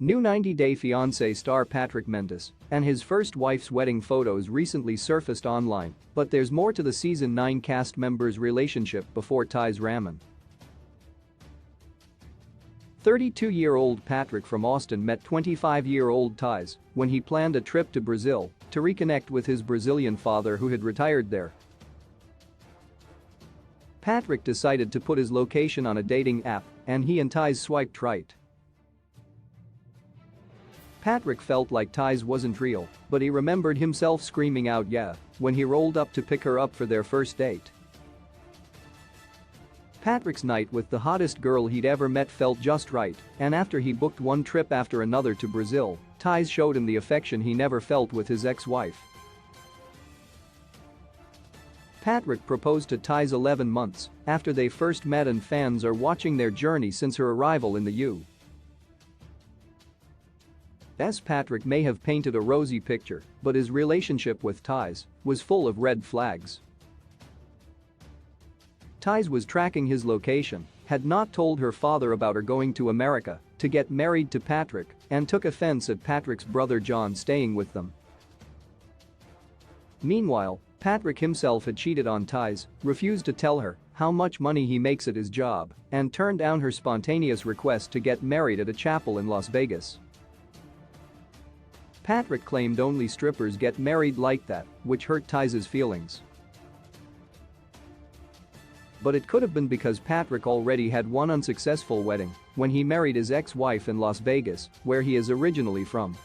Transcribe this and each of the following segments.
New 90 Day Fiancé star Patrick Mendes and his first wife's wedding photos recently surfaced online, but there's more to the season 9 cast members' relationship before ties ramen. 32-year-old Patrick from Austin met 25-year-old Thaís when he planned a trip to Brazil to reconnect with his Brazilian father who had retired there. Patrick decided to put his location on a dating app, and he and Thaís swiped right. Patrick felt like Thaís wasn't real, but he remembered himself screaming out "yeah" when he rolled up to pick her up for their first date. Patrick's night with the hottest girl he'd ever met felt just right, and after he booked one trip after another to Brazil, Thaís showed him the affection he never felt with his ex-wife. Patrick proposed to Thaís 11 months after they first met, and fans are watching their journey since her arrival in the U.S. Patrick may have painted a rosy picture, but his relationship with Thaís was full of red flags. Thaís was tracking his location, had not told her father about her going to America to get married to Patrick, and took offense at Patrick's brother John staying with them. Meanwhile, Patrick himself had cheated on Thaís, refused to tell her how much money he makes at his job, and turned down her spontaneous request to get married at a chapel in Las Vegas. Patrick claimed only strippers get married like that, which hurt Thaís's feelings. But it could have been because Patrick already had one unsuccessful wedding when he married his ex-wife in Las Vegas, where he is originally from.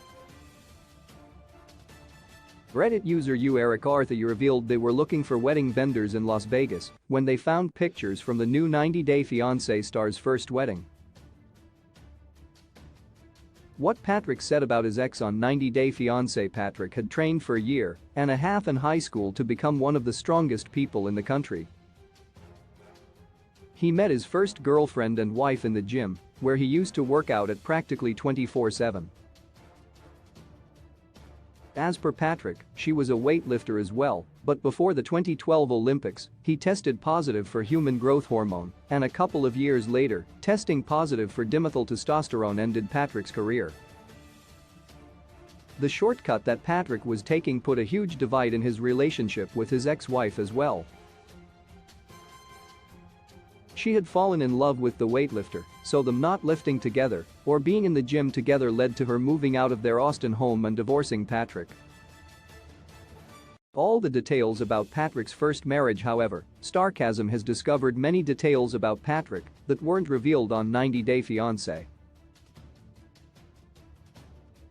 Reddit user Eric Arthur revealed they were looking for wedding vendors in Las Vegas when they found pictures from the new 90 Day Fiancé star's first wedding. What Patrick said about his ex on 90 Day Fiancé: Patrick had trained for a year and a half in high school to become one of the strongest people in the country. He met his first girlfriend and wife in the gym, where he used to work out at practically 24/7. As per Patrick, she was a weightlifter as well, but before the 2012 Olympics, he tested positive for human growth hormone, and a couple of years later, testing positive for dimethyltestosterone ended Patrick's career. The shortcut that Patrick was taking put a huge divide in his relationship with his ex-wife as well. She had fallen in love with the weightlifter, so them not lifting together or being in the gym together led to her moving out of their Austin home and divorcing Patrick. All the details about Patrick's first marriage, however, Starcasm has discovered many details about Patrick that weren't revealed on 90 Day Fiancé.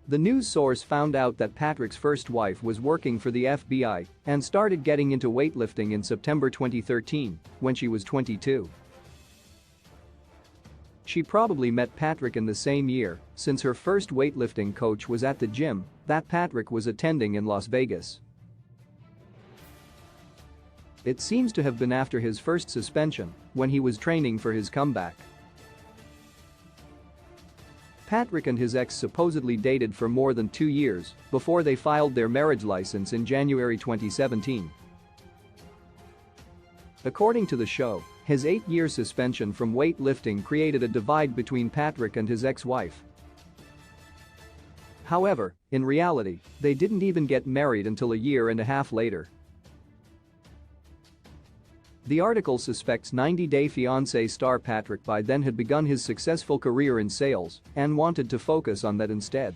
The news source found out that Patrick's first wife was working for the FBI and started getting into weightlifting in September 2013 when she was 22. She probably met Patrick in the same year, since her first weightlifting coach was at the gym that Patrick was attending in Las Vegas. It seems to have been after his first suspension, when he was training for his comeback. Patrick and his ex supposedly dated for more than 2 years before they filed their marriage license in January 2017. According to the show, his 8-year suspension from weightlifting created a divide between Patrick and his ex-wife. However, in reality, they didn't even get married until a year and a half later. The article suspects 90 Day Fiancé star Patrick by then had begun his successful career in sales and wanted to focus on that instead.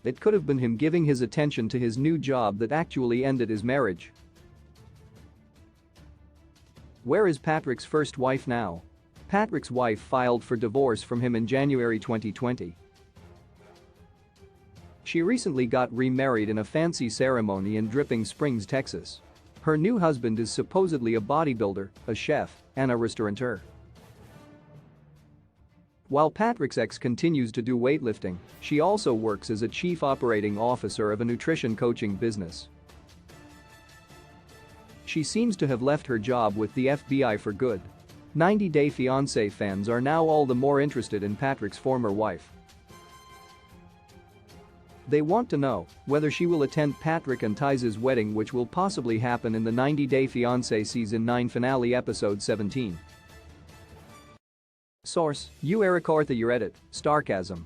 It could have been him giving his attention to his new job that actually ended his marriage. Where is Patrick's first wife now? Patrick's wife filed for divorce from him in January 2020. She recently got remarried in a fancy ceremony in Dripping Springs, Texas. Her new husband is supposedly a bodybuilder, a chef, and a restaurateur. While Patrick's ex continues to do weightlifting, she also works as a chief operating officer of a nutrition coaching business. She seems to have left her job with the FBI for good. 90 Day Fiancé fans are now all the more interested in Patrick's former wife. They want to know whether she will attend Patrick and Thaís's wedding, which will possibly happen in the 90 Day Fiancé Season 9 finale episode 17. Source: U. Eric Arthur Edit, Starcasm.